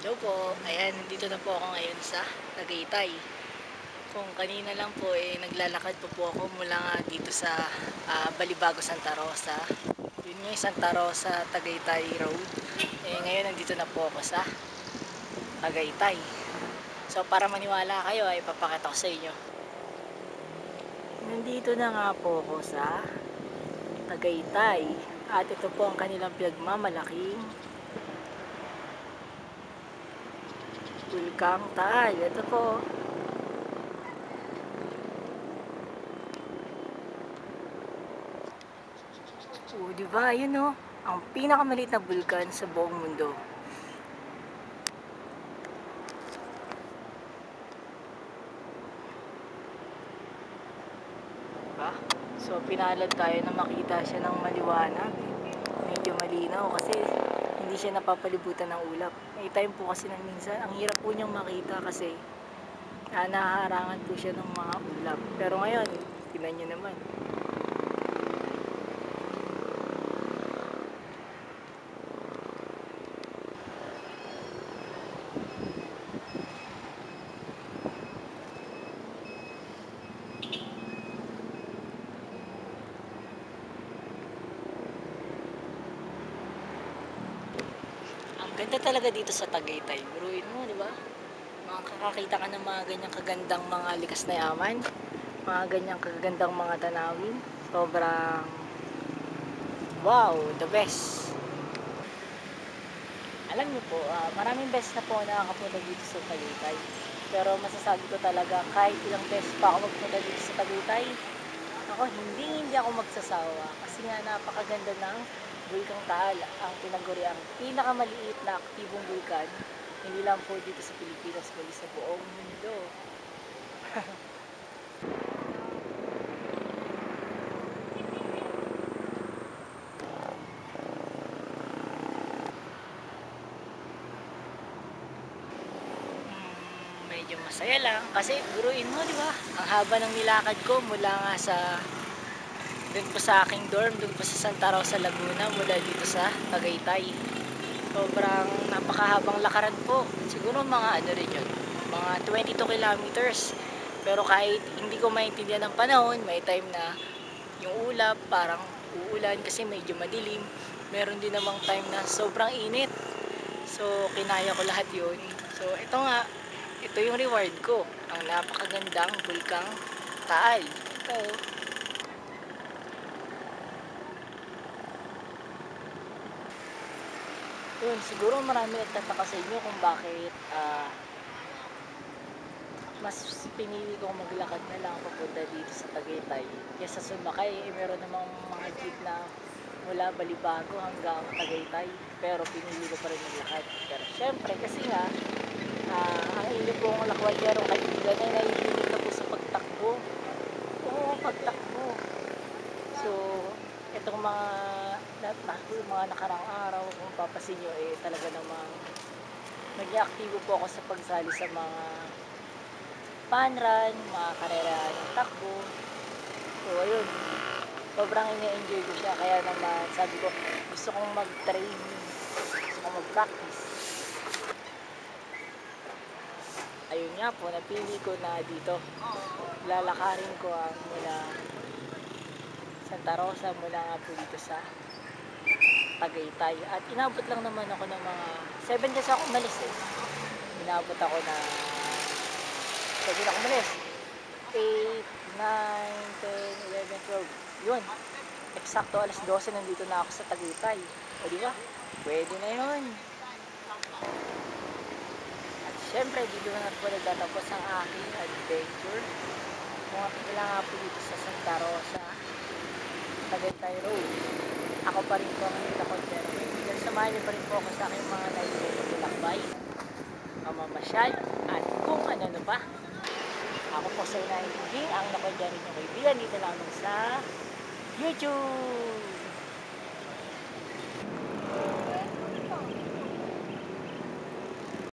Hello po. Ayan, nandito na po ako ngayon sa Tagaytay. Kung kanina lang po naglalakad po ako mula nga dito sa Balibago, Santa Rosa. Yun nga yung Santa Rosa Tagaytay Road. Ngayon nandito na po ako sa Tagaytay. So para maniwala kayo ay ipapakita ko sa inyo. Nandito na nga po ako sa Tagaytay. At ito po ang kanilang pinagmamalaking Bulkang Taal. Ito po. Diba? Yun o. Ang pinakamaliit na bulkan sa buong mundo. Diba? So, pinalad tayo na makita siya ng maliwanag. Medyo malinaw kasi hindi siya napapalibutan ng ulap. May time po kasi nang minsan, ang hirap po niyang makita kasi nahaharangan po siya ng mga ulap. Pero ngayon, tingnan niyo naman. Ganda talaga dito sa Tagaytay. Biruin mo, di ba? Makakakita ka ng mga ganyang kagandang mga likas na yaman. Mga ganyang kagandang mga tanawin. Sobrang wow, the best. Alam niyo po, maraming beses na po nakakapunta dito sa Tagaytay. Pero masasabi ko talaga, kahit ilang beses pa ako magpunta dito sa Tagaytay, hindi ako magsasawa. Kasi nga napakaganda ng Bulkang Taal, ang tinaguri ang pinakamaliit na aktibong bulkan, hindi lang po dito sa Pilipinas, kundi sa buong mundo. Medyo masaya lang kasi guruin mo, di ba? Ang haba ng nilakad ko mula nga sa doon po sa aking dorm, doon po sa Santa Rosa, Laguna, mula dito sa Tagaytay. Sobrang napakahabang lakaran po. Siguro mga ano rin yun, mga 22 kilometers. Pero kahit hindi ko maintindihan ng panahon, may time na yung ulap, parang uulan kasi medyo madilim. Meron din namang time na sobrang init. So, kinaya ko lahat yun. So, ito yung reward ko. Ang napakagandang Bulkang Taal. Ito. Yun, siguro marami nagtataka sa inyo kung bakit mas pinili kong maglakad na lang papunta dito sa Tagaytay kaysa sumakay. Meron namang mga jeep na mula Balibago hanggang Tagaytay, pero pinili ko pa rin maglakad. Pero syempre kasi nga ang inyo pong lakwadyarong kaibigan ay naiinit na po sa pagtakbo. Oo, pagtakbo. So itong mga nakarang araw, kung papasin nyo, talaga namang nag-aktibo po ako sa pagsali sa mga fun run, mga karera ng takbo. So ayun, sobrang ina-enjoy ko siya, kaya naman sabi ko gusto kong mag-train, gusto kong mag-practice. Ayun nga po, napili ko na dito lalakarin ko ang mula Santa Rosa, mula nga po dito sa Tagaytay. At inabot lang naman ako ng mga 7 kasi ako umalis Inabot ako na 7 ako umalis. 8, 9, 10, 11, 12. Yun. Eksakto alas 12 nandito na ako sa Tagaytay. O diba? Pwede na yun. At syempre, dito na po nagtatapos ang aking adventure. Mula nga po dito sa Santa Rosa, Tagaytay Road. Ako pa rin po ang nilakot, pero samahan niyo pa rin po ako sa aking mga nailakbay, mamamasyal, at kung ano pa. Ako po sa inahingging ang nakadya rin yung kaibigan dito lamang sa YouTube.